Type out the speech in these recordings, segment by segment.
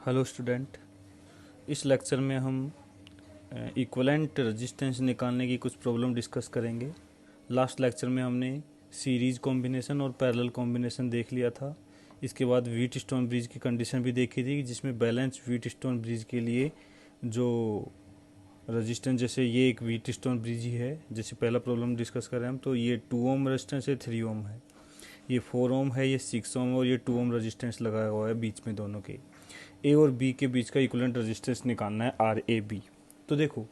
Hello student. इस lecture में हम इक्विवेलेंट रेजिस्टेंस निकालने की कुछ प्रॉब्लम डिस्कस करेंगे। लास्ट लेक्चर में हमने सीरीज कॉम्बिनेशन और पैरेलल कॉम्बिनेशन देख लिया था। इसके बाद व्हीट स्टोन ब्रिज की कंडीशन भी देखी थी, जिसमें बैलेंस व्हीट स्टोन ब्रिज के लिए जो रेजिस्टेंस, जैसे ये एक व्हीट स्टोन ब्रिज ही है, जैसे पहला प्रॉब्लम डिस्कस करें हम, तो ये 2 ओम रेजिस्टेंस है, 3 ओम है, ये 4 ओम है, ये 6 ओम और ये 2 ओम रेजिस्टेंस लगाया हुआ है बीच में। दोनों के ए और बी के बीच का इक्विवेलेंट रेजिस्टेंस निकालना है आर ए बी। तो देखो,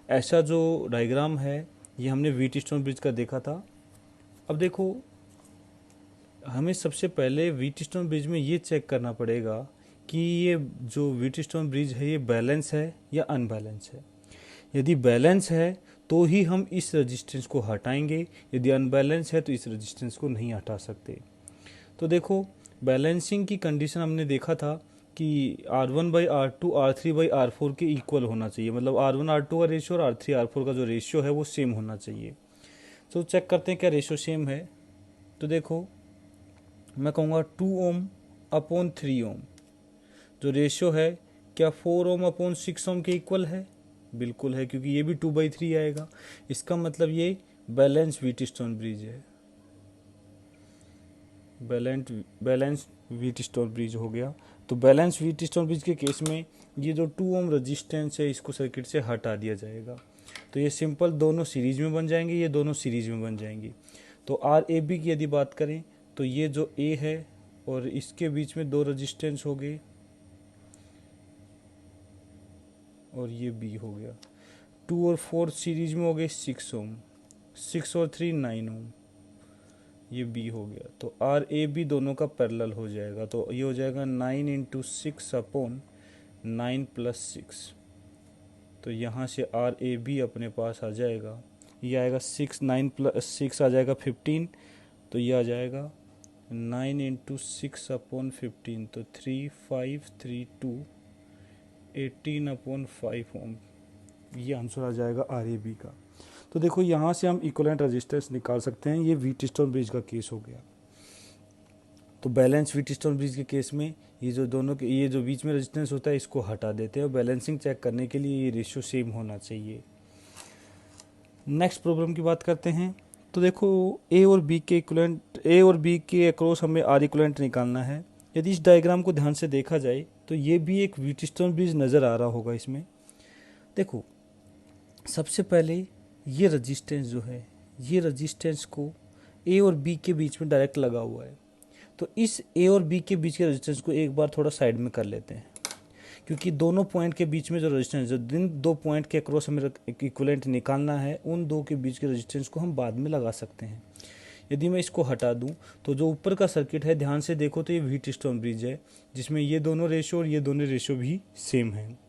ऐसा जो डायग्राम है ये हमने व्हीट स्टोन ब्रिज का देखा था। अब देखो, हमें सबसे पहले व्हीट स्टोन ब्रिज में ये चेक करना पड़ेगा कि ये जो व्हीट स्टोन ब्रिज है ये बैलेंस है या अनबैलेंस है। यदि बैलेंस है तो ही हम इस रेजिस्टेंस को हटाएंगे, यदि अनबैलेंस है तो इस रेजिस्टेंस को नहीं हटा सकते। तो देखो, बैलेंसिंग की कंडीशन हमने देखा था कि R1/R2 R3/R4 के इक्वल होना चाहिए, मतलब R1/R2 का रेशियो और R3/R4 का जो रेशियो है वो सेम होना चाहिए। तो चेक करते हैं क्या रेशियो सेम है। तो देखो, मैं कहूँगा 2 ओम अपॉन 3 ओम जो रेशियो है, क्या 4 ओम अपॉन 6 ओम के इक्वल है? बिल्कुल है, क्योंकि ये भी 2/3 आएगा। इसका मतलब ये बैलेंस व्हीट स्टोन ब्रिज है, बैलेंस व्हीट स्टोन ब्रिज हो गया। तो बैलेंस व्हीट स्टोन ब्रिज के केस में ये जो 2 ओम रेजिस्टेंस है इसको सर्किट से हटा दिया जाएगा। तो ये सिंपल दोनों सीरीज में बन जाएंगे, ये दोनों सीरीज में बन जाएंगी। तो आर ए बी की यदि बात करें तो ये जो ए है और इसके बीच में 2 रेजिस्टेंस हो गए और ये बी हो गया। 2 और 4 सीरीज में हो गए 6 ओम, 6 और 3 9 ओम, ये बी हो गया। तो आर ए बी दोनों का पैरेलल हो जाएगा। तो ये हो जाएगा 9 × 6 अपॉन 9 + 6। तो यहाँ से आर ए बी अपने पास आ जाएगा, ये आएगा 6, 9 + 6 आ जाएगा 15। तो ये आ जाएगा 9 × 6 अपॉन 15, तो 3 5 3 2 18 अपॉन 5 ओम। ये आंसर आ जाएगा आर ए बी का। तो देखो, यहाँ से हम इक्विवेलेंट रेजिस्टेंस निकाल सकते हैं। ये व्हीट स्टोन ब्रिज का केस हो गया। तो बैलेंस व्हीट स्टोन ब्रिज के केस में ये जो दोनों के ये जो बीच में रेजिस्टेंस होता है इसको हटा देते हैं, और बैलेंसिंग चेक करने के लिए ये रेशियो सेम होना चाहिए। नेक्स्ट प्रॉब्लम की बात करते हैं। तो देखो, ए और बी के इक्विवेलेंट, ए और बी के अक्रॉस हमें आर इक्विवेलेंट निकालना है। यदि इस डायग्राम को ध्यान से देखा जाए तो ये भी एक व्हीट स्टोन ब्रिज नज़र आ रहा होगा इसमें। देखो, सबसे पहले ये रेजिस्टेंस जो है, ये रेजिस्टेंस को ए और बी के बीच में डायरेक्ट लगा हुआ है। तो इस ए और बी के बीच के रेजिस्टेंस को एक बार थोड़ा साइड में कर लेते हैं, क्योंकि दोनों पॉइंट के बीच में जो रेजिस्टेंस, जो जिन 2 पॉइंट के अक्रॉस हमें इक्विवेलेंट निकालना है, उन 2 के बीच के रेजिस्टेंस को हम बाद में लगा सकते हैं। यदि मैं इसको हटा दूं तो जो ऊपर का सर्किट है, ध्यान से देखो तो ये व्हीट स्टोन ब्रिज है, जिसमें ये दोनों रेशियो और ये दोनों रेशियो भी सेम है।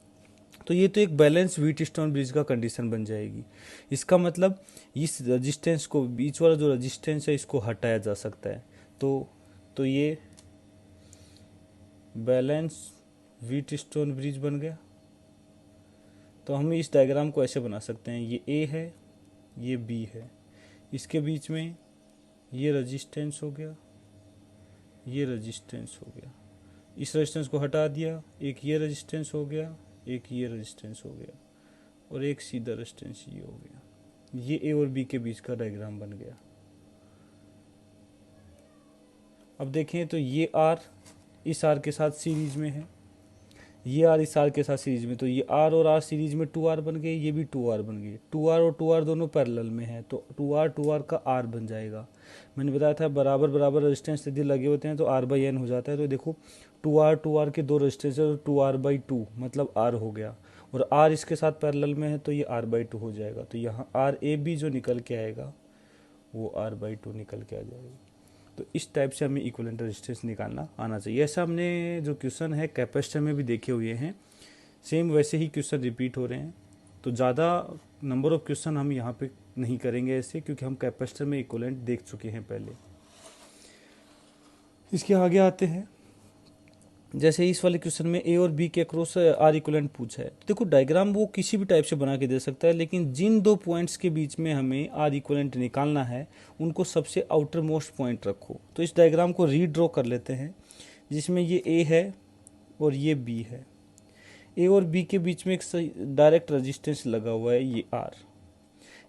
तो ये तो एक बैलेंस व्हीट स्टोन ब्रिज का कंडीशन बन जाएगी। इसका मतलब इस रेजिस्टेंस को, बीच वाला जो रेजिस्टेंस है, इसको हटाया जा सकता है। तो ये बैलेंस व्हीट स्टोन ब्रिज बन गया। तो हम इस डायग्राम को ऐसे बना सकते हैं, ये ए है, ये बी है, इसके बीच में ये रेजिस्टेंस हो गया, ये रेजिस्टेंस हो गया, इस रेजिस्टेंस को हटा दिया, एक ये रेजिस्टेंस हो गया, एक ये रेजिस्टेंस हो गया, और एक सीधा रेजिस्टेंस ये हो गया। ये ए और बी के बीच का डायग्राम बन गया। अब देखें तो ये आर इस आर के साथ सीरीज में है, ये आर इस आर के साथ सीरीज में, तो ये आर और आर सीरीज में 2R बन गए, ये भी 2R बन गए। 2R और 2R दोनों पैरेलल में है, तो 2R का R बन जाएगा। मैंने बताया था बराबर बराबर रेजिस्टेंस यदि लगे होते हैं तो R/N हो जाता है। तो देखो, 2R के 2 रेजिस्टेंस है, तो 2R/2 मतलब R हो गया, और R इसके साथ पैरेलल में है तो ये R/2 हो जाएगा। तो यहाँ RAB जो निकल के आएगा वो R/2 निकल के आ जाएगा। तो इस टाइप से हमें इक्विवेलेंट रेजिस्टेंस निकालना आना चाहिए। ऐसा हमने जो क्वेश्चन है कैपेसिटर में भी देखे हुए हैं, सेम वैसे ही क्वेश्चन रिपीट हो रहे हैं। तो ज़्यादा नंबर ऑफ क्वेश्चन हम यहाँ पे नहीं करेंगे ऐसे, क्योंकि हम कैपेसिटर में इक्विवेलेंट देख चुके हैं पहले। इसके आगे आते हैं। जैसे इस वाले क्वेश्चन में ए और बी के अक्रॉस आर इक्विवेलेंट पूछा है, तो देखो डायग्राम वो किसी भी टाइप से बना के दे सकता है, लेकिन जिन 2 पॉइंट्स के बीच में हमें आर इक्विवेलेंट निकालना है उनको सबसे आउटर मोस्ट पॉइंट रखो। तो इस डायग्राम को रीड्रॉ कर लेते हैं, जिसमें ये ए है, और ये बी है। ए और बी के बीच में एक डायरेक्ट रेजिस्टेंस लगा हुआ है, ये आर।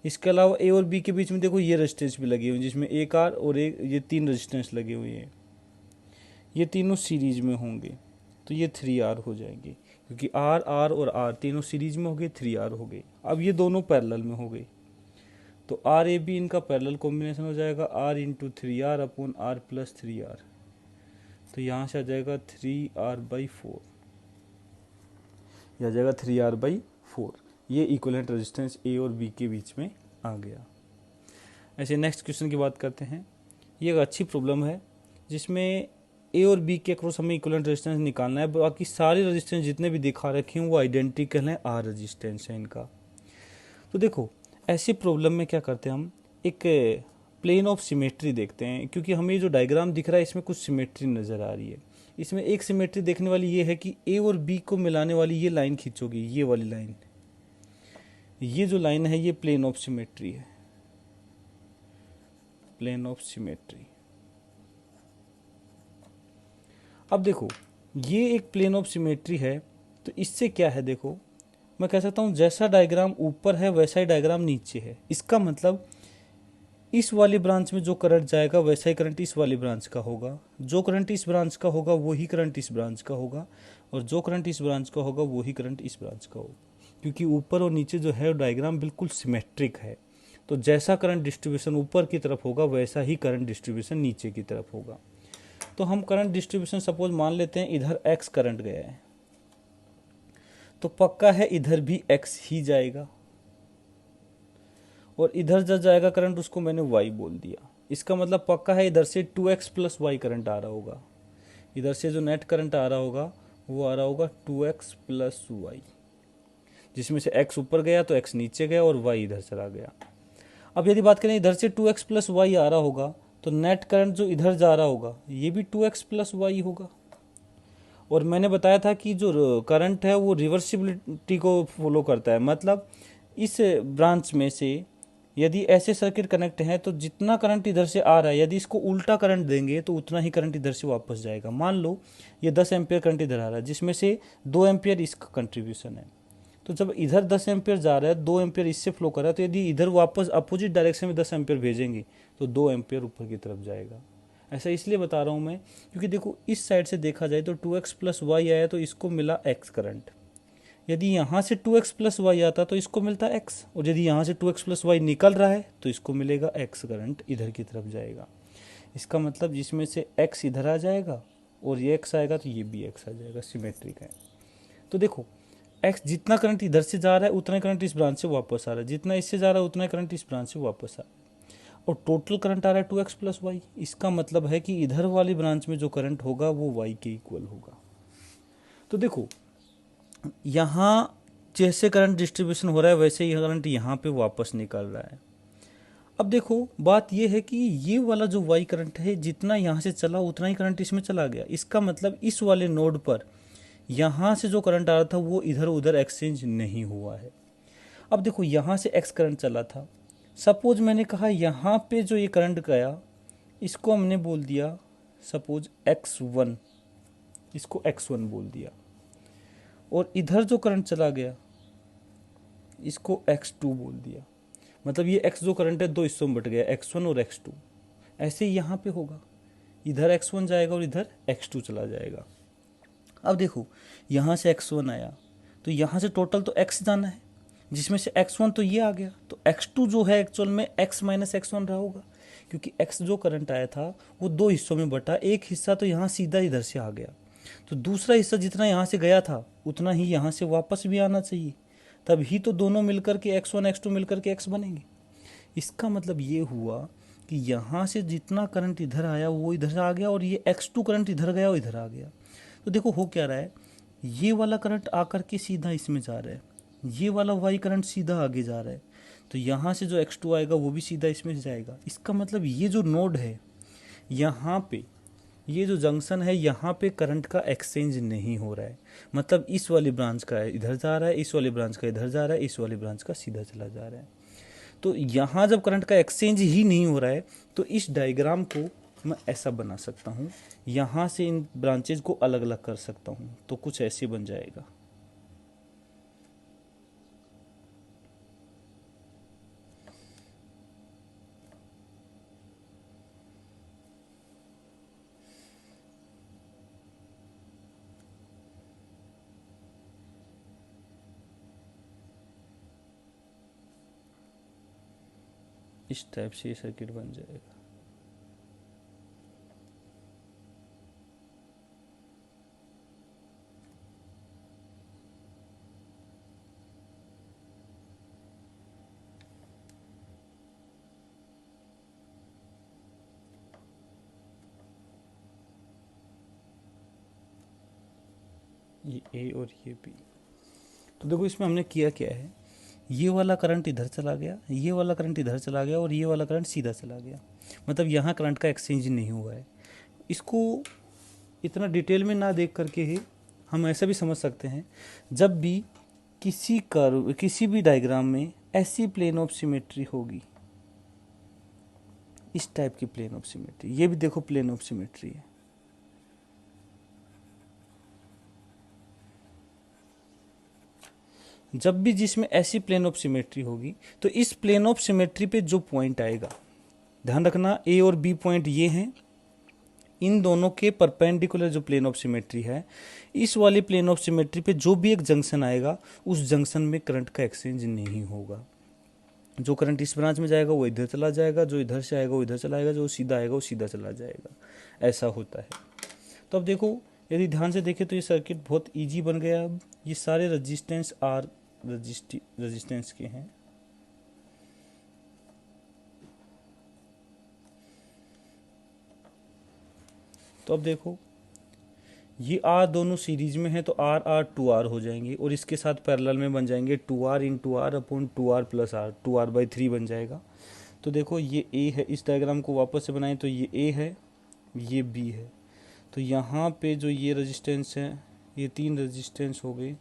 इसके अलावा ए और बी के बीच में देखो ये रेजिस्टेंस भी लगे हुए हैं, जिसमें एक आर और एक, ये 3 रेजिस्टेंस लगे हुए हैं। ये तीनों सीरीज में होंगे तो ये 3R हो जाएंगे, क्योंकि आर आर और आर तीनों सीरीज में हो गए, 3R हो गए। अब ये दोनों पैरेलल में हो गए, तो आर ए बी इनका पैरेलल कॉम्बिनेशन हो जाएगा, R into 3R upon R plus 3R। तो यहाँ से आ जाएगा 3R/4, यह आ जाएगा 3R/4। ये इक्विवेलेंट रेजिस्टेंस ए और बी के बीच में आ गया। ऐसे नेक्स्ट क्वेश्चन की बात करते हैं। ये एक अच्छी प्रॉब्लम है जिसमें ए और बी के अक्रॉस हमें इक्विवेलेंट रेजिस्टेंस निकालना है। बाकी सारे रेजिस्टेंस जितने भी दिखा रखे हैं वो आइडेंटिकल हैं, आर रेजिस्टेंस है इनका। तो देखो ऐसी प्रॉब्लम में क्या करते हैं, हम एक प्लेन ऑफ सिमेट्री देखते हैं, क्योंकि हमें जो डायग्राम दिख रहा है इसमें कुछ सिमेट्री नज़र आ रही है। इसमें एक सिमेट्री देखने वाली ये है कि ए और बी को मिलाने वाली ये लाइन खींचोगी, ये वाली लाइन, ये जो लाइन है ये प्लेन ऑफ सिमेट्री है, प्लेन ऑफ सिमेट्री। अब देखो ये एक प्लेन ऑफ सिमेट्री है, तो इससे क्या है, देखो मैं कह सकता हूं जैसा डायग्राम ऊपर है वैसा ही डायग्राम नीचे है। इसका मतलब इस वाली ब्रांच में जो करंट जाएगा वैसा ही करंट इस वाली ब्रांच का होगा, जो करंट इस ब्रांच का होगा वही करंट इस ब्रांच का होगा, और जो करंट इस ब्रांच का होगा वही करंट इस ब्रांच का होगा, क्योंकि ऊपर और नीचे जो है डायग्राम बिल्कुल सिमेट्रिक है। तो जैसा करंट डिस्ट्रीब्यूशन ऊपर की तरफ होगा वैसा ही करंट डिस्ट्रीब्यूशन नीचे की तरफ होगा। तो हम करंट डिस्ट्रीब्यूशन सपोज मान लेते हैं, इधर x करंट गया है, तो पक्का है इधर भी x ही जाएगा, और इधर जब जाएगा करंट उसको मैंने y बोल दिया। इसका मतलब पक्का है इधर से 2x प्लस y करंट आ रहा होगा, इधर से जो नेट करंट आ रहा होगा वो आ रहा होगा 2x प्लस y, जिसमें से x ऊपर गया तो x नीचे गया और y इधर चला गया। अब यदि बात करें इधर से 2x प्लस y आ रहा होगा, तो नेट करंट जो इधर जा रहा होगा ये भी 2x प्लस y होगा। और मैंने बताया था कि जो करंट है वो रिवर्सिबिलिटी को फॉलो करता है, मतलब इस ब्रांच में से यदि ऐसे सर्किट कनेक्ट हैं तो जितना करंट इधर से आ रहा है यदि इसको उल्टा करंट देंगे तो उतना ही करंट इधर से वापस जाएगा। मान लो ये 10 एम्पियर करंट इधर आ रहा है, जिसमें से 2 एम्पियर इसका कंट्रीब्यूशन है, तो जब इधर 10 एम्पियर जा रहा है 2 एम्पियर इससे फ्लो कर रहा है, तो यदि इधर वापस अपोजिट डायरेक्शन में 10 एम्पियर भेजेंगे तो 2 एम्पियर ऊपर की तरफ जाएगा। ऐसा इसलिए बता रहा हूँ मैं क्योंकि देखो इस साइड से देखा जाए तो 2x प्लस वाई आया तो इसको मिला x करंट, यदि यहाँ से 2x प्लस वाई आता तो इसको मिलता x, और यदि यहाँ से 2x प्लस वाई निकल रहा है तो इसको मिलेगा x करंट इधर की तरफ जाएगा। इसका मतलब जिसमें से x इधर आ जाएगा और ये x आएगा तो ये भी x आ जाएगा, सिमेट्रिक है। तो देखो x जितना करंट इधर से जा रहा है उतना करंट इस ब्रांच से वापस आ रहा है, जितना इससे जा रहा है उतना करंट इस ब्रांच से वापस आ रहा है, और टोटल करंट आ रहा है 2x प्लस वाई। इसका मतलब है कि इधर वाली ब्रांच में जो करंट होगा वो y के इक्वल होगा। तो देखो यहाँ जैसे करंट डिस्ट्रीब्यूशन हो रहा है वैसे ही करंट यहाँ पे वापस निकल रहा है। अब देखो बात यह है कि ये वाला जो y करंट है जितना यहाँ से चला उतना ही करंट इसमें चला गया। इसका मतलब इस वाले नोड पर यहाँ से जो करंट आ रहा था वो इधर उधर एक्सचेंज नहीं हुआ है। अब देखो यहाँ से x करंट चला था, सपोज मैंने कहा यहाँ पे जो ये करंट गया इसको हमने बोल दिया सपोज x1, इसको x1 बोल दिया, और इधर जो करंट चला गया इसको x2 बोल दिया। मतलब ये x जो करंट है दो हिस्सों में बट गया, x1 और x2। ऐसे ही यहाँ पे होगा, इधर x1 जाएगा और इधर x2 चला जाएगा। अब देखो यहाँ से x1 आया तो यहाँ से टोटल तो x जाना है, जिसमें से x1 तो ये आ गया, तो x2 जो है एक्चुअल में x माइनस x1 रहा होगा, क्योंकि x जो करंट आया था वो दो हिस्सों में बटा, एक हिस्सा तो यहाँ सीधा इधर से आ गया, तो दूसरा हिस्सा जितना यहाँ से गया था उतना ही यहाँ से वापस भी आना चाहिए, तभी तो दोनों मिलकर के x1 x2 मिलकर के x बनेंगे। इसका मतलब ये हुआ कि यहाँ से जितना करंट इधर आया वो इधर आ गया, और ये x2 करंट इधर गया और इधर आ गया। तो देखो हो क्या रहा है, ये वाला करंट आकर के सीधा इसमें जा रहा है, ये वाला y करंट सीधा आगे जा रहा है, तो यहाँ से जो x2 आएगा वो भी सीधा इसमें जाएगा। इसका मतलब ये जो नोड है यहाँ पे, ये जो जंक्शन है यहाँ पे करंट का एक्सचेंज नहीं हो रहा है, मतलब इस वाली ब्रांच का इधर जा रहा है, इस वाली ब्रांच का इधर जा रहा है, इस वाली ब्रांच का सीधा चला जा रहा है। तो यहाँ जब करंट का एक्सचेंज ही नहीं हो रहा है तो इस डायग्राम को मैं ऐसा बना सकता हूँ, यहाँ से इन ब्रांचेज को अलग अलग कर सकता हूँ, तो कुछ ऐसे बन जाएगा। इस टाइप से ये सर्किट बन जाएगा। ये ए और ये बी। तो देखो इसमें हमने किया क्या है, ये वाला करंट इधर चला गया, ये वाला करंट इधर चला गया और ये वाला करंट सीधा चला गया, मतलब यहाँ करंट का एक्सचेंज नहीं हुआ है। इसको इतना डिटेल में ना देख करके ही हम ऐसा भी समझ सकते हैं, जब भी किसी कर्व, किसी भी डायग्राम में ऐसी प्लेन ऑफ सिमेट्री होगी, इस टाइप की प्लेन ऑफ सिमेट्री, ये भी देखो प्लेन ऑफ सिमेट्री है, जब भी जिसमें ऐसी प्लेन ऑफ सिमेट्री होगी तो इस प्लेन ऑफ सिमेट्री पे जो पॉइंट आएगा, ध्यान रखना ए और बी पॉइंट ये हैं, इन दोनों के परपेंडिकुलर जो प्लेन ऑफ सिमेट्री है, इस वाली प्लेन ऑफ सिमेट्री पे जो भी एक जंक्शन आएगा उस जंक्शन में करंट का एक्सचेंज नहीं होगा। जो करंट इस ब्रांच में जाएगा वो इधर चला जाएगा, जो इधर से आएगा वो इधर चला आएगा, जो सीधा आएगा वो सीधा चला जाएगा, ऐसा होता है। तो अब देखो यदि ध्यान से देखें तो ये सर्किट बहुत ईजी बन गया। अब ये सारे रजिस्टेंस आर रेजिस्टेंस के हैं। तो अब देखो ये आर दोनों सीरीज में है तो आर आर टू आर हो जाएंगे और इसके साथ पैरेलल में बन जाएंगे two R into R upon two R plus R, 2r/3 बन जाएगा। तो देखो ये ए है, इस डायग्राम को वापस से बनाएं तो ये ए है, ये बी है। तो यहाँ पे जो ये रेजिस्टेंस है, ये तीन रेजिस्टेंस हो गए,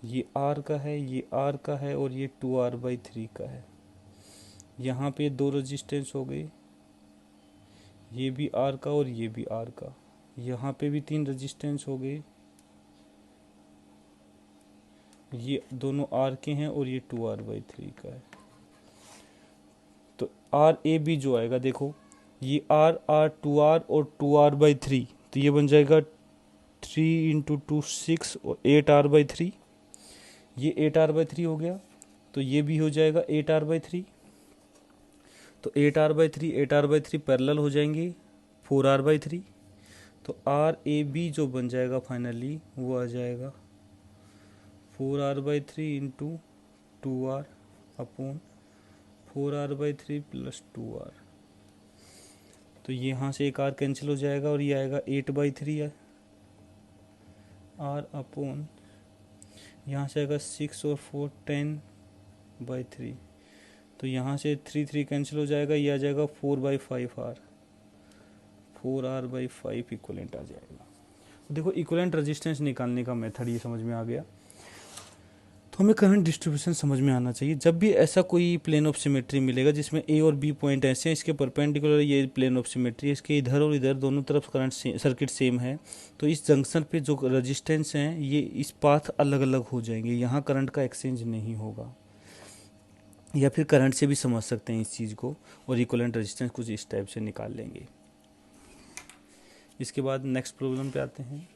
ये आर का है, ये आर का है और ये 2r/3 का है। यहाँ पे दो रेजिस्टेंस हो गए, ये भी आर का और ये भी आर का। यहाँ पे भी तीन रेजिस्टेंस हो गए, ये दोनों आर के हैं और ये 2r/3 का है। तो आर ए बी जो आएगा देखो, ये आर आर 2r और 2r/3, तो ये बन जाएगा 3 × 2 6 और 8r/3, ये 8r/3 हो गया। तो ये भी हो जाएगा 8r/3, तो 8r/3 8r/3 पैरेलल हो जाएंगे 4r/3। तो आर ए बी जो बन जाएगा फाइनली वो आ जाएगा 4r/3 into 2r upon 4r/3 plus 2r। तो यहाँ से एक आर कैंसिल हो जाएगा और ये आएगा 8/3 है आर अपॉन, यहाँ से आएगा 6 और 4 10/3। तो यहाँ से 3 कैंसिल हो जाएगा, ये आ जाएगा 4/5 आर, 4r/5 इक्वलेंट आ जाएगा। देखो इक्वलेंट रेजिस्टेंस निकालने का मेथड ये समझ में आ गया। तो हमें करंट डिस्ट्रीब्यूशन समझ में आना चाहिए। जब भी ऐसा कोई प्लेन ऑफ सिमेट्री मिलेगा जिसमें ए और बी पॉइंट ऐसे हैं, इसके परपेंडिकुलर ये प्लेन ऑफ सिमेट्री है, इसके इधर और इधर दोनों तरफ करंट सर्किट सेम है, तो इस जंक्शन पे जो रेजिस्टेंस हैं ये इस पाथ अलग अलग हो जाएंगे, यहाँ करंट का एक्सचेंज नहीं होगा। या फिर करंट से भी समझ सकते हैं इस चीज़ को, और इक्विवेलेंट रेजिस्टेंस कुछ इस टाइप से निकाल लेंगे। इसके बाद नेक्स्ट प्रॉब्लम पे आते हैं।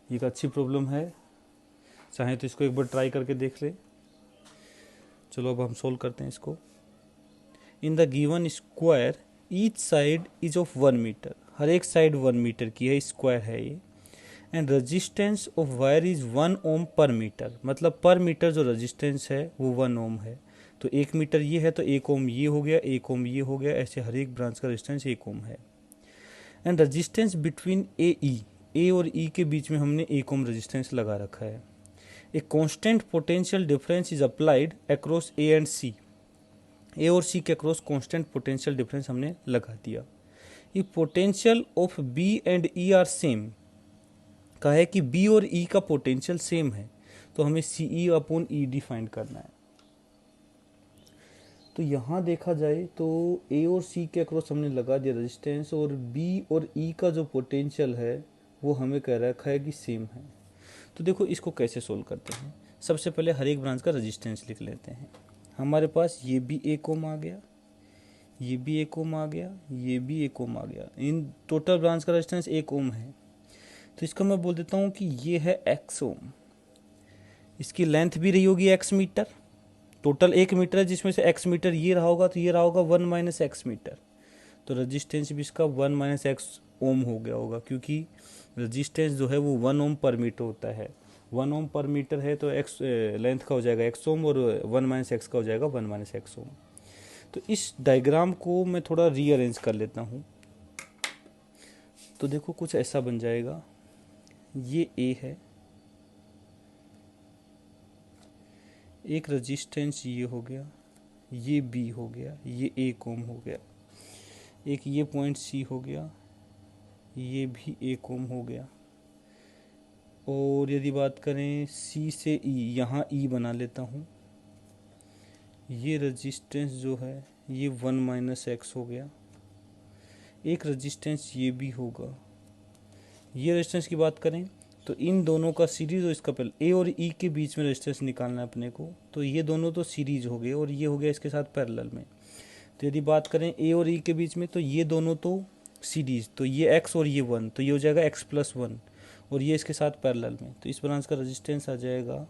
ये एक अच्छी प्रॉब्लम है, चाहे तो इसको एक बार ट्राई करके देख ले। चलो अब हम सोल्व करते हैं इसको। In the given square each side is of 1 metre, हर एक साइड 1 मीटर की है, स्क्वायर है ये। And resistance of wire is 1 ohm per metre, मतलब पर मीटर जो रजिस्टेंस है वो 1 ओम है। तो 1 मीटर ये है तो 1 ओम ये हो गया, 1 ओम ये हो गया, ऐसे हर एक ब्रांच का रजिस्टेंस 1 ओम है। एंड रजिस्टेंस बिटवीन ए और ई के बीच में हमने 1 ओम रजिस्टेंस लगा रखा है। A constant potential difference is applied across A and C, A और सी के अक्रॉस कांस्टेंट पोटेंशियल डिफरेंस हमने लगा दिया। ये potential of B and E are same, कहा है कि बी और ई का पोटेंशियल सेम है, तो हमें सी ई अपॉन ई डिफाइन करना है। तो यहाँ देखा जाए तो ए और सी के अक्रॉस हमने लगा दिया रेजिस्टेंस, और बी और ई का जो पोटेंशियल है वो हमें कह रखा है कि सेम है। तो देखो इसको कैसे सोल्व करते हैं। सबसे पहले हर एक ब्रांच का रेजिस्टेंस लिख लेते हैं। हमारे पास ये भी 1 ओम आ गया, ये भी 1 ओम आ गया, ये भी 1 ओम आ गया। इन टोटल ब्रांच का रेजिस्टेंस 1 ओम है। तो इसका मैं बोल देता हूँ कि ये है x ओम। इसकी लेंथ भी रही होगी x मीटर, टोटल 1 मीटर है जिसमें से x मीटर ये रहा होगा, तो ये रहा होगा 1 माइनस एक्स मीटर। तो रेजिस्टेंस भी इसका 1 माइनस एक्स ओम हो गया होगा, क्योंकि रेजिस्टेंस जो है वो 1 ओम पर मीटर होता है। 1 ओम पर मीटर है तो एक्स लेंथ का हो जाएगा एक्स ओम, और 1 माइनस एक्स का हो जाएगा 1 माइनस एक्स ओम। तो इस डायग्राम को मैं थोड़ा रीअरेंज कर लेता हूँ। तो देखो कुछ ऐसा बन जाएगा, ये ए है, एक रेजिस्टेंस ये हो गया, ये बी हो गया, ये 1 ओम हो गया, एक ये पॉइंट सी हो गया, ये भी 1 ओम हो गया। और यदि बात करें सी से ई, यहाँ ई बना लेता हूँ। ये रेजिस्टेंस जो है ये 1 माइनस एक्स हो गया। एक रेजिस्टेंस ये भी होगा। ये रेजिस्टेंस की बात करें तो इन दोनों का सीरीज, और इसका पहले ए और ई के बीच में रेजिस्टेंस निकालना है अपने को, तो ये दोनों तो सीरीज हो गए और ये हो गया इसके साथ पैरेलल में। तो यदि बात करें ए और ई के बीच में, तो ये दोनों तो सीरीज, तो ये एक्स और ये 1, तो ये हो जाएगा एक्स प्लस 1, और ये इसके साथ पैरेलल में। तो इस ब्रांच का रेजिस्टेंस आ जाएगा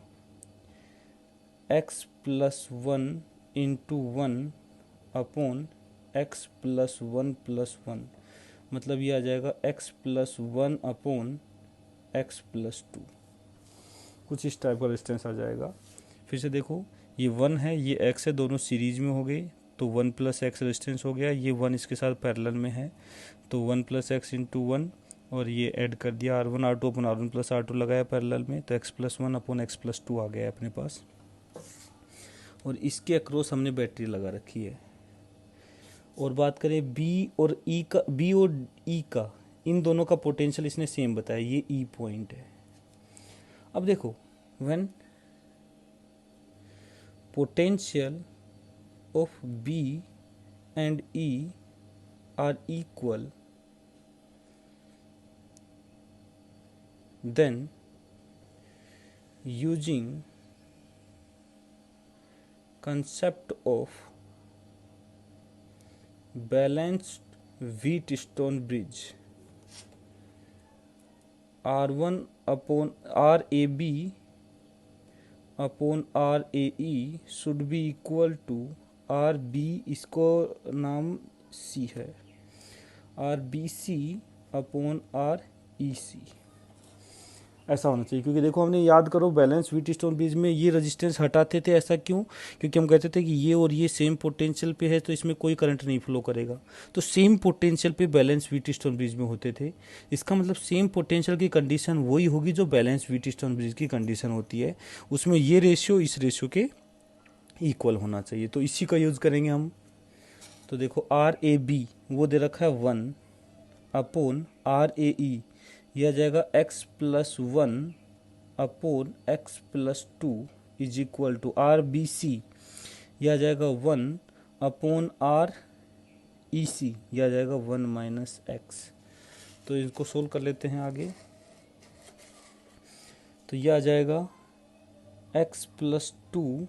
x plus 1 into 1 upon x plus 1 plus 1, मतलब ये आ जाएगा x plus 1 upon x plus 2। कुछ इस टाइप का रेजिस्टेंस आ जाएगा। फिर से देखो, ये 1 है, ये x है, दोनों सीरीज में हो गए, तो 1 प्लस एक्स रेजिस्टेंस हो गया। ये 1 इसके साथ पैरेलल में है, तो 1 प्लस एक्स इंटू 1, और ये ऐड कर दिया R1 R2 अपन R1 प्लस R2 लगाया पैरेलल में, तो x plus 1 upon x plus 2 आ गया अपने पास। और इसके अक्रॉस हमने बैटरी लगा रखी है। और बात करें B और E का, B और E का, इन दोनों का पोटेंशियल इसने सेम बताया, ये E पॉइंट है। अब देखो, when potential of B and E are equal, then using concept of balanced Wheatstone bridge, R1 upon RAB upon RAE should be equal to RB, इसको नाम C है, RBC अपॉन REC, ऐसा होना चाहिए। क्योंकि देखो हमने याद करो बैलेंस व्हीटस्टोन ब्रिज में ये रेजिस्टेंस हटाते थे, ऐसा क्यों? क्योंकि हम कहते थे कि ये और ये सेम पोटेंशियल पे है तो इसमें कोई करंट नहीं फ्लो करेगा। तो सेम पोटेंशियल पे बैलेंस व्हीटस्टोन ब्रिज में होते थे, इसका मतलब सेम पोटेंशियल की कंडीशन वही होगी जो बैलेंस व्हीटस्टोन ब्रिज की कंडीशन होती है, उसमें ये रेशियो इस रेशियो के इक्वल होना चाहिए। तो इसी का यूज़ करेंगे हम। तो देखो RAB वो दे रखा है 1 अपॉन RAE, यह आ जाएगा x plus 1 upon x plus 2 is equal to RBC, यह आ जाएगा 1 अपॉन REC, यह आ जाएगा 1 माइनस एक्स। तो इसको सोल्व कर लेते हैं आगे। तो यह आ जाएगा x plus 2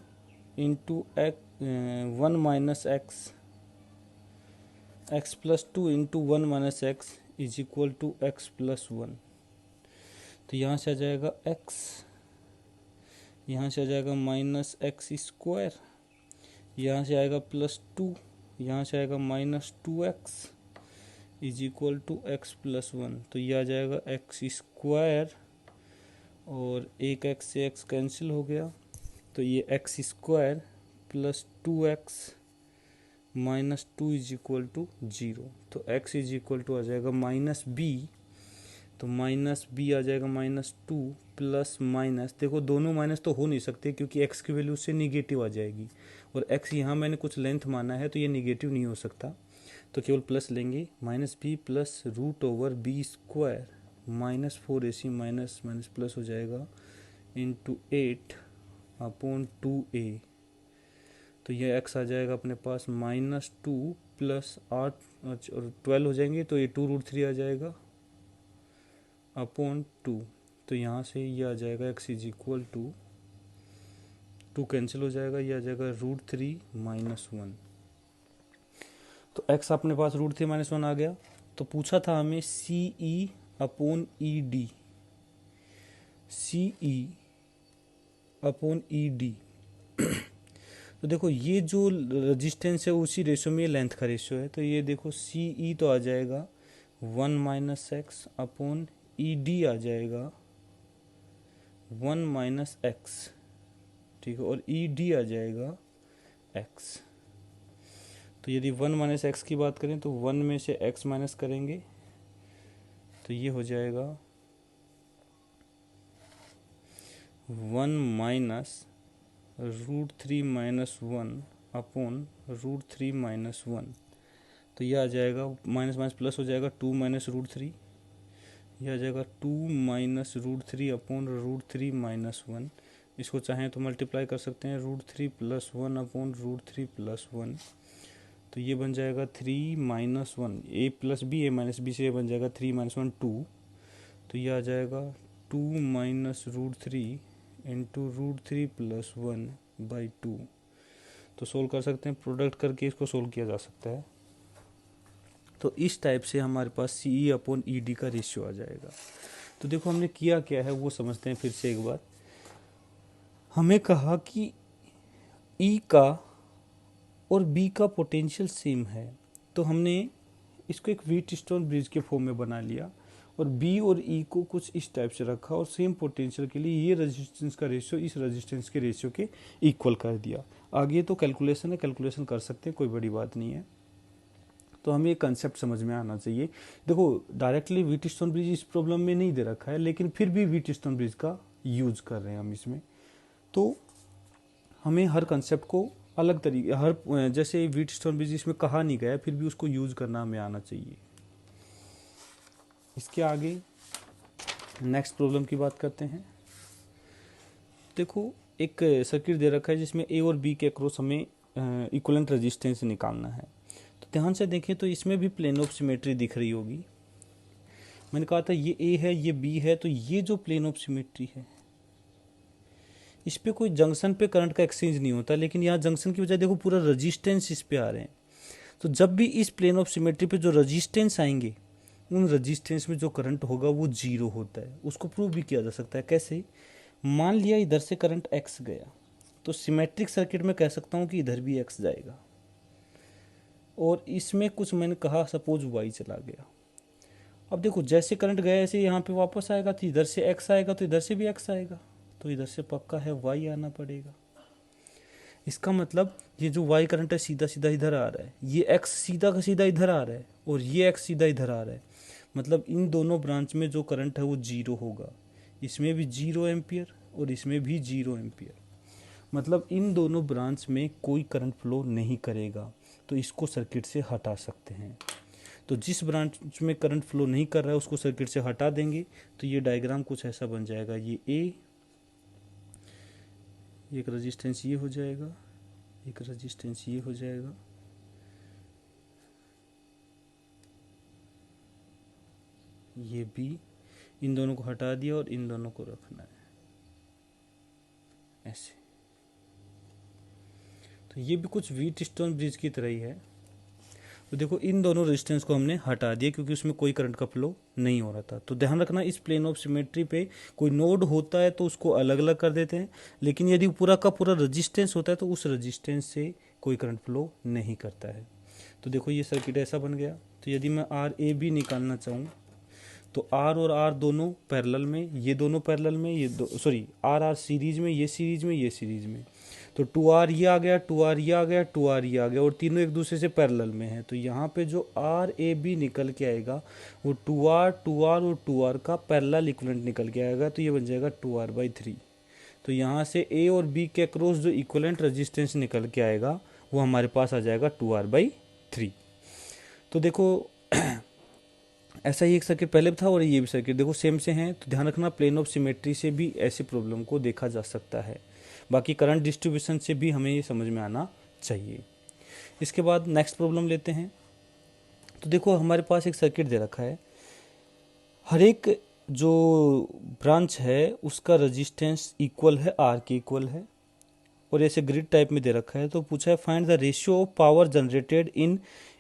into 1 minus x, x plus 2 into 1 minus x is equal to x plus 1। तो यहाँ से आ जाएगा x, यहाँ से आ जाएगा माइनस एक्स स्क्वायर, यहाँ से आएगा प्लस 2, यहाँ से आएगा minus 2x is equal to x plus 1। तो ये आ जाएगा एक्स स्क्वायर, और एक x से x कैंसिल हो गया, तो ये x square plus 2x minus 2 is equal to 0। तो x इज इक्वल टू आ जाएगा माइनस b, तो माइनस b आ जाएगा माइनस 2 प्लस माइनस, देखो दोनों माइनस तो हो नहीं सकते क्योंकि x की वैल्यू से निगेटिव आ जाएगी, और x यहाँ मैंने कुछ लेंथ माना है तो ये निगेटिव नहीं हो सकता, तो केवल प्लस लेंगे। Minus b plus root over b square minus 4ac minus minus plus हो जाएगा इंटू 8 अपॉन 2a। तो ये x आ जाएगा अपने पास -2 प्लस 8 और 12 हो जाएंगे, तो ये 2√3 आ जाएगा अपॉन 2। तो यहाँ से ये आ जाएगा x is equal to 2 cancel हो जाएगा, ये आ जाएगा √3 - 1। तो x अपने पास √3 - 1 आ गया। तो पूछा था हमें CE upon ED, CE upon ED। तो देखो ये जो रेजिस्टेंस है उसी रेशियो में लेंथ का रेशियो है, तो ये देखो CE तो आ जाएगा 1 - x अपॉन ED आ जाएगा 1 - x, ठीक है, और ED आ जाएगा x। तो यदि 1 - x की बात करें तो 1 में से x माइनस करेंगे तो ये हो जाएगा 1 - √3 - 1 अपॉन √3 - 1। तो ये आ जाएगा माइनस माइनस प्लस हो जाएगा 2 - √3, यह आ जाएगा 2 - √3 अपॉन √3 - 1। इसको चाहें तो मल्टीप्लाई कर सकते हैं, √3 + 1 अपॉन √3 + 1। तो ये बन जाएगा 3 - 1, a + b, a - b से ये बन जाएगा 3 - 1 2। तो ये आ जाएगा 2 - √3 इंटू √3 + 1/2। तो सोल्व कर सकते हैं, प्रोडक्ट करके इसको सोल्व किया जा सकता है। तो इस टाइप से हमारे पास CE अपॉन ED का रेशियो आ जाएगा। तो देखो हमने किया क्या है वो समझते हैं फिर से एक बार। हमें कहा कि E का और B का पोटेंशियल सेम है, तो हमने इसको एक व्हीटस्टोन ब्रिज के फॉर्म में बना लिया और B और E को कुछ इस टाइप से रखा और सेम पोटेंशियल के लिए ये रेजिस्टेंस का रेशियो इस रेजिस्टेंस के रेशियो के इक्वल कर दिया। आगे तो कैलकुलेशन है, कैलकुलेशन कर सकते हैं, कोई बड़ी बात नहीं है। तो हमें ये कंसेप्ट समझ में आना चाहिए। देखो डायरेक्टली व्हीटस्टोन ब्रिज इस प्रॉब्लम में नहीं दे रखा है, लेकिन फिर भी व्हीटस्टोन ब्रिज का यूज कर रहे हैं हम इसमें। तो हमें हर कंसेप्ट को अलग तरीके, हर जैसे व्हीटस्टोन ब्रिज इसमें कहा नहीं गया फिर भी उसको यूज करना हमें आना चाहिए। इसके आगे नेक्स्ट प्रॉब्लम की बात करते हैं। देखो एक सर्किट दे रखा है जिसमें A और B के अक्रॉस हमें इक्विवेलेंट रेजिस्टेंस निकालना है। तो ध्यान से देखें तो इसमें भी प्लेन ऑफ सिमेट्री दिख रही होगी। मैंने कहा था ये A है ये B है, तो ये जो प्लेन ऑफ सिमेट्री है इस पे कोई जंक्शन पे करंट का एक्सचेंज नहीं होता, लेकिन यहाँ जंक्शन की वजह देखो पूरा रेजिस्टेंस इस पे आ रहे हैं। तो जब भी इस प्लेन ऑफ सिमेट्री पे जो रेजिस्टेंस आएंगे उन रेजिस्टेंस में जो करंट होगा वो 0 होता है। उसको प्रूव भी किया जा सकता है। कैसे? मान लिया इधर से करंट x गया, तो सिमेट्रिक सर्किट में कह सकता हूँ कि इधर भी x जाएगा, और इसमें कुछ मैंने कहा सपोज y चला गया। अब देखो जैसे करंट गया ऐसे यहाँ पे वापस आएगा, तो इधर से x आएगा तो इधर से भी x आएगा, तो इधर से पक्का है y आना पड़ेगा। इसका मतलब ये जो y करंट है सीधा सीधा इधर आ रहा है, ये x सीधा का सीधा इधर आ रहा है, और ये x सीधा इधर आ रहा है। मतलब इन दोनों ब्रांच में जो करंट है वो 0 होगा। इसमें भी 0 एम्पियर और इसमें भी 0 एम्पियर। मतलब इन दोनों ब्रांच में कोई करंट फ्लो नहीं करेगा, तो इसको सर्किट से हटा सकते हैं। तो जिस ब्रांच में करंट फ्लो नहीं कर रहा है उसको सर्किट से हटा देंगे, तो ये डायग्राम कुछ ऐसा बन जाएगा। ये A, एक रेजिस्टेंस ये हो जाएगा, एक रेजिस्टेंस ये हो जाएगा, ये B, इन दोनों को हटा दिया और इन दोनों को रखना है ऐसे। तो ये भी कुछ व्हीटस्टोन ब्रिज की तरह ही है। तो देखो इन दोनों रेजिस्टेंस को हमने हटा दिया क्योंकि उसमें कोई करंट का फ्लो नहीं हो रहा था। तो ध्यान रखना इस प्लेन ऑफ सिमेट्री पे कोई नोड होता है तो उसको अलग अलग कर देते हैं, लेकिन यदि पूरा का पूरा रेजिस्टेंस होता है तो उस रेजिस्टेंस से कोई करंट फ्लो नहीं करता है। तो देखो ये सर्किट ऐसा बन गया। तो यदि मैं RAB निकालना चाहूँ तो R और R दोनों पैरेलल में, ये दोनों पैरेलल में, ये सॉरी R सीरीज में, ये सीरीज में, ये सीरीज में। तो 2R ये आ गया, 2R ये आ गया, 2R ये आ गया, और तीनों एक दूसरे से पैरेलल में है। तो यहाँ पे जो RAB निकल के आएगा वो 2R, 2R और 2R का पैरेलल इक्विवेलेंट निकल के आएगा। तो ये बन जाएगा 2R/3। तो यहाँ से A और B के अक्रॉस जो इक्विवेलेंट रेजिस्टेंस निकल के आएगा वो हमारे पास आ जाएगा 2R/3। तो देखो ऐसा ही एक सर्किट पहले भी था और ये भी सर्किट देखो सेम से हैं। तो ध्यान रखना प्लेन ऑफ सिमेट्री से भी ऐसे प्रॉब्लम को देखा जा सकता है। बाकी करंट डिस्ट्रीब्यूशन से भी हमें ये समझ में आना चाहिए। इसके बाद नेक्स्ट प्रॉब्लम लेते हैं। तो देखो हमारे पास एक सर्किट दे रखा है, हर एक जो ब्रांच है उसका रेजिस्टेंस इक्वल है, आर के इक्वल है, और ऐसे ग्रिड टाइप में दे रखा है। तो पूछा है find the ratio of power generated in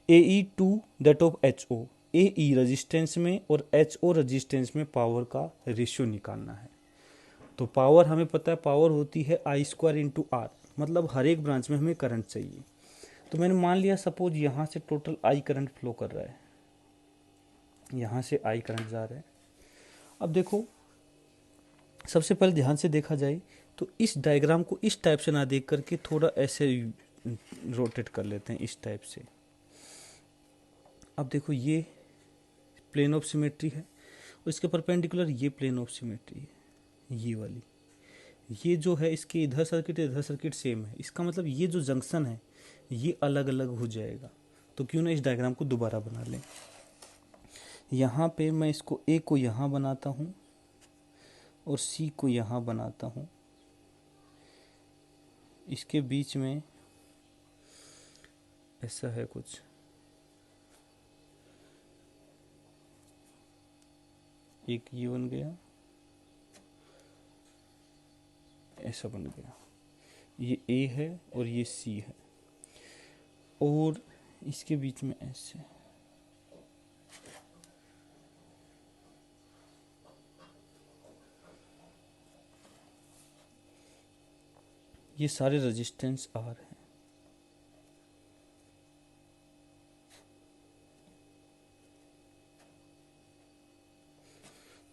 A E to that of H O. A E resistance में और एच ओ रजिस्टेंस में पावर का रेशियो निकालना है। तो पावर हमें पता है, पावर होती है आई स्क्वायर इंटू आर, मतलब हर एक ब्रांच में हमें करंट चाहिए। तो मैंने मान लिया सपोज यहाँ से टोटल आई करंट फ्लो कर रहा है, यहाँ से आई करंट जा रहा है। अब देखो सबसे पहले ध्यान से देखा जाए तो इस डायग्राम को इस टाइप से ना देख करके थोड़ा ऐसे रोटेट कर लेते हैं, इस टाइप से। अब देखो ये प्लेन ऑफ सिमेट्री है और इसके परपेंडिकुलर ये प्लेन ऑफ सिमेट्री है, ये वाली। ये जो है इसके इधर सर्किट सेम है, इसका मतलब ये जो जंक्शन है ये अलग अलग हो जाएगा। तो क्यों ना इस डायग्राम को दोबारा बना लें। यहाँ पे मैं इसको ए को यहाँ बनाता हूँ और सी को यहाँ बनाता हूँ, इसके बीच में ऐसा है कुछ, एक ये बन गया, ऐसा बन गया, ये ए है और ये सी है, और इसके बीच में ऐसे। ये सारे रेजिस्टेंस आर हैं।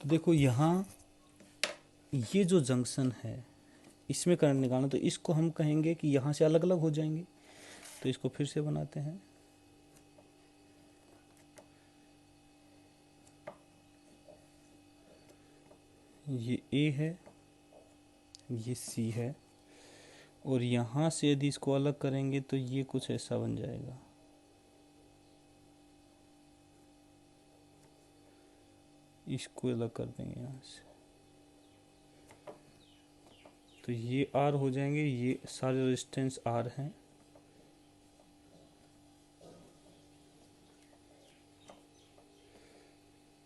तो देखो यहाँ ये जो जंक्शन है इसमें करंट निकालना, तो इसको हम कहेंगे कि यहाँ से अलग अलग हो जाएंगे। तो इसको फिर से बनाते हैं। ये ए है, ये सी है, और यहाँ से यदि इसको अलग करेंगे तो ये कुछ ऐसा बन जाएगा। इसको अलग कर देंगे यहाँ से, तो ये आर हो जाएंगे, ये सारे रेजिस्टेंस आर हैं।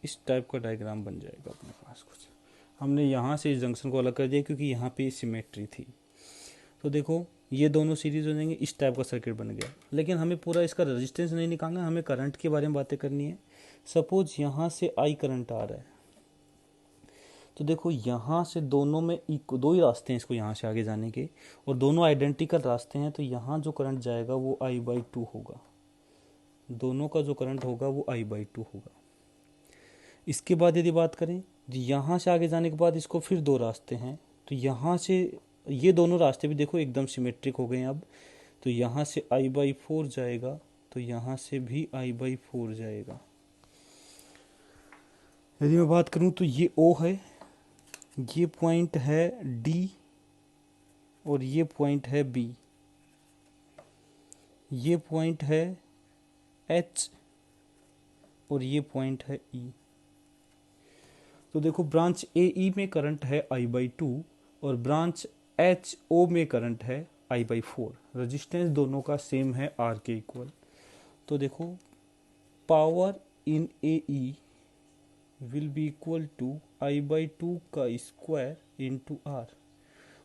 इस टाइप का डायग्राम बन जाएगा अपने पास कुछ। हमने यहाँ से इस जंक्शन को अलग कर दिया क्योंकि यहाँ पे सिमेट्री थी। तो देखो ये दोनों सीरीज हो जाएंगे, इस टाइप का सर्किट बन गया। लेकिन हमें पूरा इसका रेजिस्टेंस नहीं निकालना, हमें करंट के बारे में बातें करनी है। सपोज यहाँ से आई करंट आ रहा है, तो देखो यहाँ से दोनों में दो ही रास्ते हैं इसको यहाँ से आगे जाने के, और दोनों आइडेंटिकल रास्ते हैं। तो यहाँ जो करंट जाएगा वो I/2 होगा, दोनों का जो करंट होगा वो I/2 होगा। इसके बाद यदि बात करें, यहाँ से आगे जाने के बाद इसको फिर दो रास्ते हैं, तो यहाँ से ये दोनों रास्ते भी देखो एकदम सिमेट्रिक हो गए हैं अब। तो यहाँ से I/4 जाएगा, तो यहाँ से भी I/4 जाएगा। यदि मैं बात करूँ तो ये O है, ये पॉइंट है D, और ये पॉइंट है B, ये पॉइंट है H, और ये पॉइंट है E। तो देखो ब्रांच AE में करंट है I/2 और ब्रांच HO में करंट है I/4। रेजिस्टेंस दोनों का सेम है, R के इक्वल। तो देखो power in AE will be equal to I/2 का स्क्वायर इंटू R,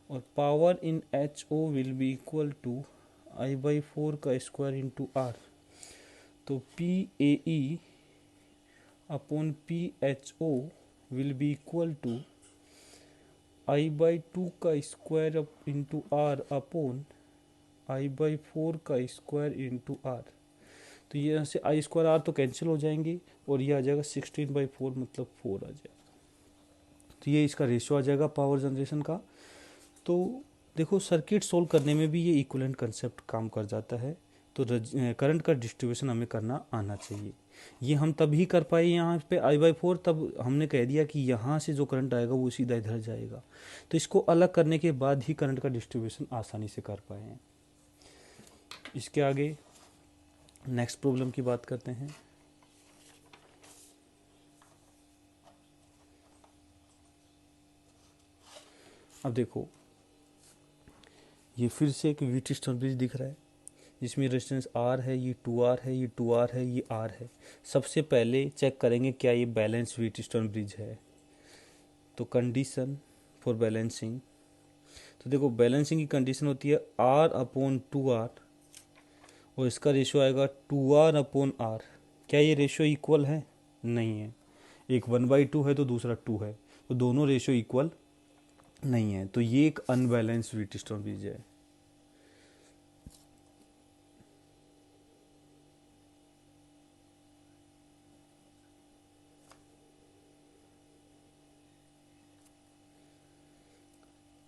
और power in HO will be equal to I/4 का स्क्वायर इंटू R। तो PAE upon PHO will be equal to I/2 का square into R upon I/4 का square into R। तो ये यहाँ से आई स्क्वायर आर तो कैंसिल हो जाएंगी, और ये आ जाएगा 16/4, मतलब 4 आ जाएगा। तो ये इसका रेशियो आ जाएगा पावर जनरेशन का। तो देखो सर्किट सोल्व करने में भी ये इक्विवेलेंट कंसेप्ट काम कर जाता है। तो करंट का डिस्ट्रीब्यूशन हमें करना आना चाहिए। ये हम तभी कर पाए यहाँ पे I/4, तब हमने कह दिया कि यहाँ से जो करंट आएगा वो सीधा इधर जाएगा। तो इसको अलग करने के बाद ही करंट का डिस्ट्रीब्यूशन आसानी से कर पाए हैं। इसके आगे नेक्स्ट प्रॉब्लम की बात करते हैं। अब देखो ये फिर से एक व्हीटस्टोन ब्रिज दिख रहा है। जिसमें रेजिस्टेंस R है, ये 2R है, ये 2R है, ये R है। सबसे पहले चेक करेंगे क्या ये बैलेंस व्हीटस्टोन ब्रिज है। तो कंडीशन फॉर बैलेंसिंग, तो देखो बैलेंसिंग की कंडीशन होती है R/2R और इसका रेशियो आएगा 2R/R। क्या ये रेशियो इक्वल है? नहीं है। एक 1/2 है तो दूसरा 2 है, तो दोनों रेशियो इक्वल नहीं है, तो ये एक अनबैलेंस व्हीटस्टोन ब्रिज है।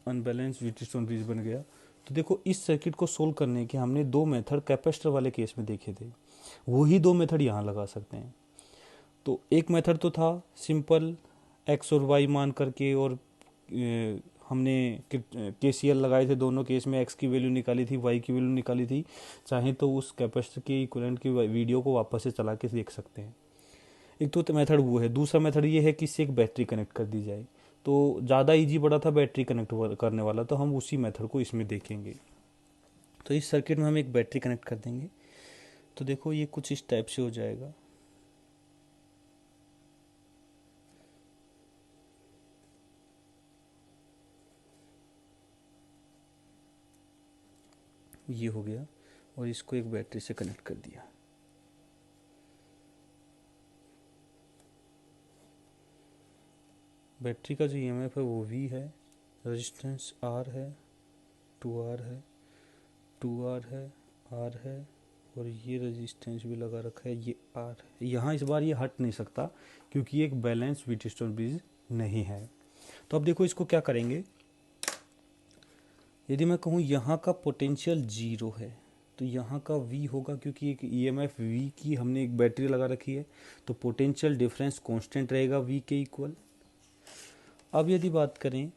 अनबैलेंस व्हीटस्टोन ब्रिज बन गया। तो देखो इस सर्किट को सोल्व करने के हमने दो मेथड कैपेसिटर वाले केस में देखे थे, वही दो मेथड यहाँ लगा सकते हैं। तो एक मेथड तो था सिंपल एक्स और वाई मान करके, और हमने KCL लगाए थे दोनों केस में, एक्स की वैल्यू निकाली थी, वाई की वैल्यू निकाली थी। चाहे तो उस कैपेसिटर के इक्विवेलेंट की वीडियो को वापस से चला के देख सकते हैं। एक तो मेथड वो है। दूसरा मेथड ये है कि इससे एक बैटरी कनेक्ट कर दी जाए, तो ज़्यादा इजी पड़ा था बैटरी कनेक्ट करने वाला, तो हम उसी मेथड को इसमें देखेंगे। तो इस सर्किट में हम एक बैटरी कनेक्ट कर देंगे। तो देखो ये कुछ इस टाइप से हो जाएगा। ये हो गया, और इसको एक बैटरी से कनेक्ट कर दिया। बैटरी का जो EMF है वो V है, रेजिस्टेंस R है, 2R है, 2R है, R है, और ये रेजिस्टेंस भी लगा रखा है, ये R है। यहाँ इस बार ये हट नहीं सकता क्योंकि ये एक बैलेंस व्हीटस्टोन ब्रिज नहीं है। तो अब देखो इसको क्या करेंगे। यदि मैं कहूँ यहाँ का पोटेंशियल 0 है तो यहाँ का V होगा, क्योंकि एक EMF V की हमने एक बैटरी लगा रखी है, तो पोटेंशियल डिफरेंस कांस्टेंट रहेगा V के इक्वल। अब यदि बात करें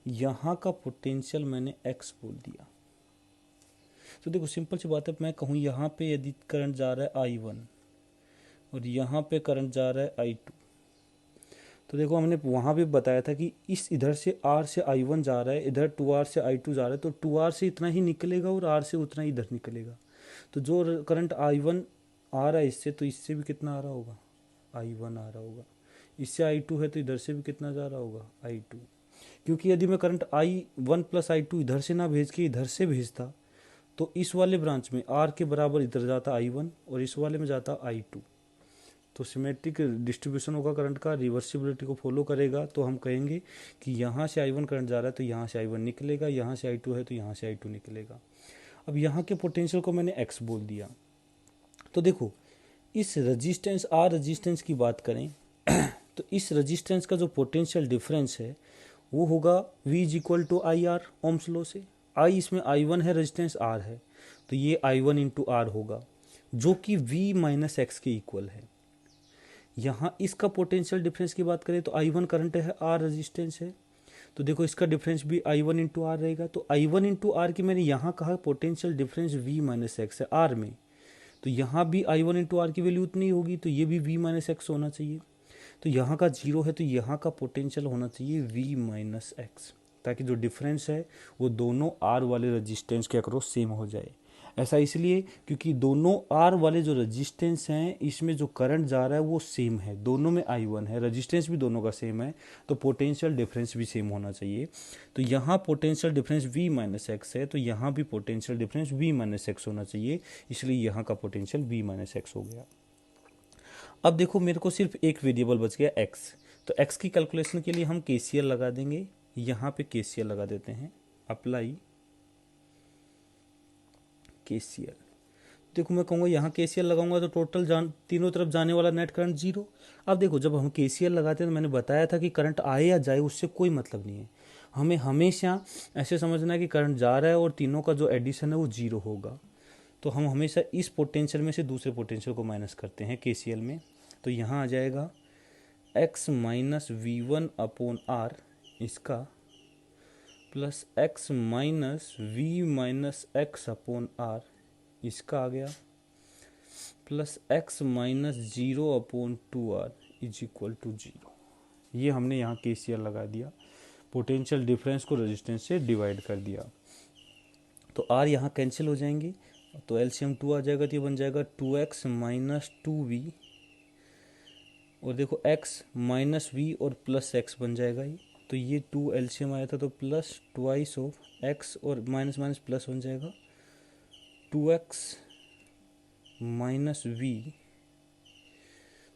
यहाँ का पोटेंशियल मैंने x बोल दिया, तो देखो सिंपल सी बात है, मैं कहूँ यहाँ पे यदि करंट जा रहा है I1 और यहाँ पे करंट जा रहा है I2, तो देखो हमने वहाँ भी बताया था कि इस इधर से R से I1 जा रहा है, इधर 2R से I2 जा रहा है, तो 2R से इतना ही निकलेगा और R से उतना ही इधर निकलेगा। तो जो करंट I1 आ रहा है इससे, तो इससे भी कितना आ रहा होगा? I1 आ रहा होगा। इससे I2 है तो इधर से भी कितना जा रहा होगा? I2। क्योंकि यदि मैं करंट I1 + I2 इधर से ना भेज के इधर से भेजता, तो इस वाले ब्रांच में R के बराबर इधर जाता I1 और इस वाले में जाता I2। तो सिमेट्रिक डिस्ट्रीब्यूशन होगा करंट का, रिवर्सिबिलिटी को फॉलो करेगा। तो हम कहेंगे कि यहाँ से I1 करंट जा रहा है तो यहाँ से I1 निकलेगा, यहाँ से I2 है तो यहाँ से I2 निकलेगा। अब यहाँ के पोटेंशियल को मैंने x बोल दिया। तो देखो इस रेजिस्टेंस R रेजिस्टेंस की बात करें तो इस रेजिस्टेंस का जो पोटेंशियल डिफरेंस है वो होगा V = IR ओम्स लॉ से। I इसमें I1 है, रेजिस्टेंस R है, तो ये I1 × R होगा, जो कि V - x के इक्वल है। यहाँ इसका पोटेंशियल डिफरेंस की बात करें तो I1 करंट है, R रेजिस्टेंस है, तो देखो इसका डिफरेंस भी I1 × R रहेगा। तो I1 × R की मैंने यहाँ कहा पोटेंशियल डिफरेंस V - x है R में, तो यहाँ भी I1 × R की वैल्यू उतनी होगी, तो ये भी V - x होना चाहिए। तो यहाँ का 0 है तो यहाँ का पोटेंशियल होना चाहिए V - x, ताकि जो डिफरेंस है वो दोनों R वाले रेजिस्टेंस के अक्रॉस सेम हो जाए। ऐसा इसलिए क्योंकि दोनों R वाले जो रेजिस्टेंस हैं इसमें जो करंट जा रहा है वो सेम है, दोनों में I1 है, रेजिस्टेंस भी दोनों का सेम है, तो पोटेंशियल डिफरेंस भी सेम होना चाहिए। तो यहाँ पोटेंशियल डिफरेंस V - x है, तो यहाँ भी पोटेंशियल डिफरेंस V - x होना चाहिए, इसलिए यहाँ का पोटेंशियल V - x हो गया। अब देखो मेरे को सिर्फ एक वेरिएबल बच गया x, तो x की कैलकुलेशन के लिए हम KCL लगा देंगे। यहाँ पे KCL लगा देते हैं, अप्लाई KCL। देखो मैं कहूँगा यहाँ KCL लगाऊंगा तो टोटल तीनों तरफ जाने वाला नेट करंट 0। अब देखो जब हम KCL लगाते हैं तो मैंने बताया था कि करंट आए या जाए उससे कोई मतलब नहीं है, हमें हमेशा ऐसे समझना है कि करंट जा रहा है और तीनों का जो एडिशन है वो 0 होगा। तो हम हमेशा इस पोटेंशियल में से दूसरे पोटेंशियल को माइनस करते हैं KCL में। तो यहाँ आ जाएगा x - V1 / R इसका plus x - V - x / R इसका आ गया, प्लस x - 0/2R = 0। ये हमने यहाँ KCL लगा दिया, पोटेंशियल डिफरेंस को रेजिस्टेंस से डिवाइड कर दिया। तो R यहाँ कैंसिल हो जाएंगे, तो एलसीएम 2 आ जाएगा तो ये बन जाएगा 2x माइनस 2v, और देखो x माइनस वी और प्लस x बन जाएगा ये, तो ये 2 एलसीएम आया था तो प्लस ट्वाइस ऑफ x और माइनस माइनस प्लस बन जाएगा 2x माइनस वी।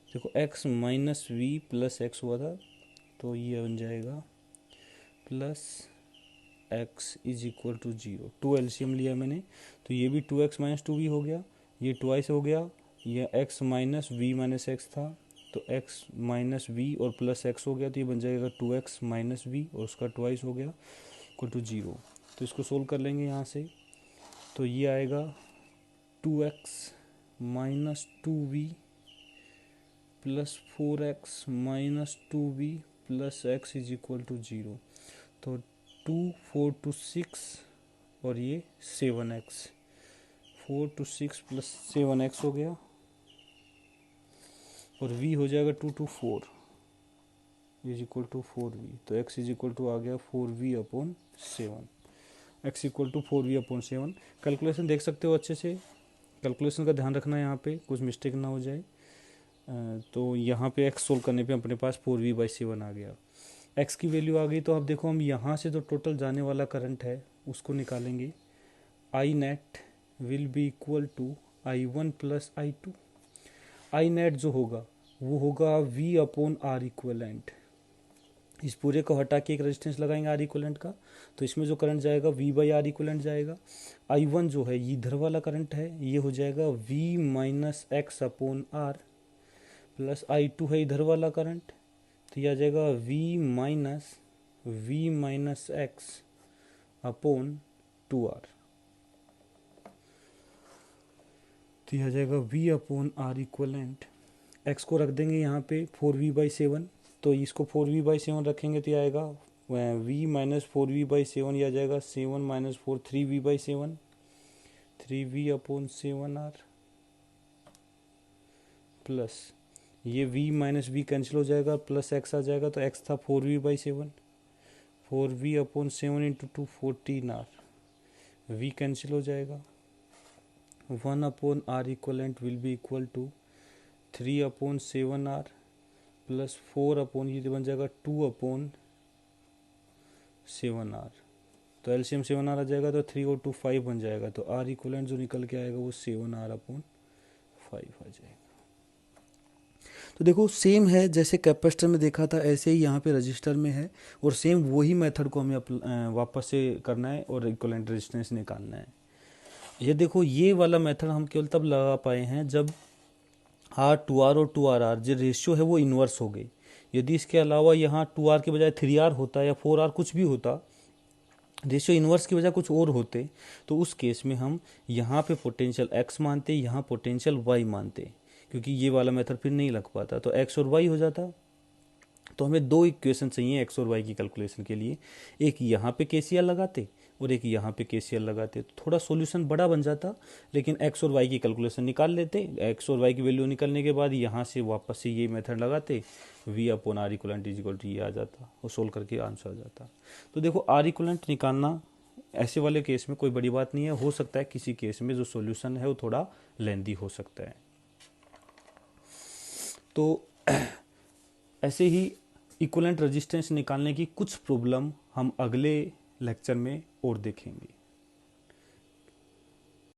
देखो x minus v plus x हुआ था तो ये बन जाएगा plus x is equal to 0। 2 LCM लिया मैंने तो ये भी 2x माइनस 2v हो गया, ये ट्वाइस हो गया, ये x minus v minus x था तो x माइनस वी और प्लस x हो गया तो ये बन जाएगा 2x माइनस वी और उसका ट्वाइस हो गया इक्वल टू 0। तो इसको सोल्व कर लेंगे यहाँ से, तो ये आएगा 2x minus 2v plus 4x minus 2v plus x is equal to 0। तो 2 4 to 6 और ये 7x, 4 to 6 प्लस 7x हो गया, और v हो जाएगा 2 to 4 is equal to 4v। तो x इज इक्वल टू आ गया 4v upon 7, x equal to 4v upon 7। Calculation देख सकते हो अच्छे से, कैलकुलेशन का ध्यान रखना है यहाँ पे कुछ मिस्टेक ना हो जाए। तो यहाँ पे x सोल्व करने पे अपने पास 4v/7 आ गया, x की वैल्यू आ गई। तो अब देखो हम यहाँ से जो टोटल जाने वाला करंट है उसको निकालेंगे। I net will be equal to I1 plus I2। I net जो होगा वो होगा V अपॉन आर इक्वलेंट। इस पूरे को हटा के एक रेजिस्टेंस लगाएंगे आर इक्वलेंट का, तो इसमें जो करंट जाएगा V/R इक्वलेंट जाएगा। I1 जो है ये इधर वाला करंट है, ये हो जाएगा V minus x upon R, plus I2 है इधर वाला करंट तो यह आ जाएगा V minus x upon 2R। तो यह आ जाएगा V upon R equivalent. X को रख देंगे यहाँ पे 4v/7, तो इसको 4v/7 रखेंगे तो यह आएगा V माइनस 4v/7, यह आ जाएगा 7 minus 4 3v/7, 3v upon 7R plus ये v माइनस v कैंसिल हो जाएगा, प्लस x आ जाएगा तो x था 4v/7, 4v upon 7 into 2 14R, v cancel हो जाएगा, 1 upon R equivalent will be equal to 3 upon 7R plus 4 upon ये बन जाएगा 2 अपॉन 7R। तो एलसीएम 7R आ जाएगा तो 3 और 2 5 बन जाएगा, तो आर इक्वलेंट जो निकल के आएगा वो 7R अपॉन 5 आ जाएगा। तो देखो सेम है जैसे कैपेसिटर में देखा था ऐसे ही यहाँ पे रजिस्टर में है, और सेम वही मेथड को हमें वापस से करना है और इक्विवेलेंट रेजिस्टेंस निकालना है। ये देखो ये वाला मेथड हम केवल तब लगा पाए हैं जब R 2R और 2RR जो रेशियो है वो इन्वर्स हो गई। यदि इसके अलावा यहाँ 2R के बजाय 3R होता या 4R कुछ भी होता, रेशियो इन्वर्स की वजह कुछ और होते, तो उस केस में हम यहाँ पे पोटेंशियल x मानते, यहाँ पोटेंशियल y मानते, क्योंकि ये वाला मेथड फिर नहीं लग पाता, तो x और y हो जाता। तो हमें दो इक्वेशन चाहिए x और y की कैलकुलेशन के लिए, एक यहाँ पे KCL लगाते और एक यहाँ पे KCL लगाते, तो थोड़ा सॉल्यूशन बड़ा बन जाता, लेकिन x और y की कैलकुलेशन निकाल लेते। x और y की वैल्यू निकालने के बाद यहाँ से वापस से ये मेथड लगाते, v upon R equivalent is equal to ये आ जाता, और सोल्व करके आंसर आ जाता। तो देखो आर इक्वलेंट निकालना ऐसे वाले केस में कोई बड़ी बात नहीं है, हो सकता है किसी केस में जो सॉल्यूशन है वो थोड़ा लेंदी हो सकता है। तो ऐसे ही इक्विवेलेंट रेजिस्टेंस निकालने की कुछ प्रॉब्लम हम अगले लेक्चर में और देखेंगे।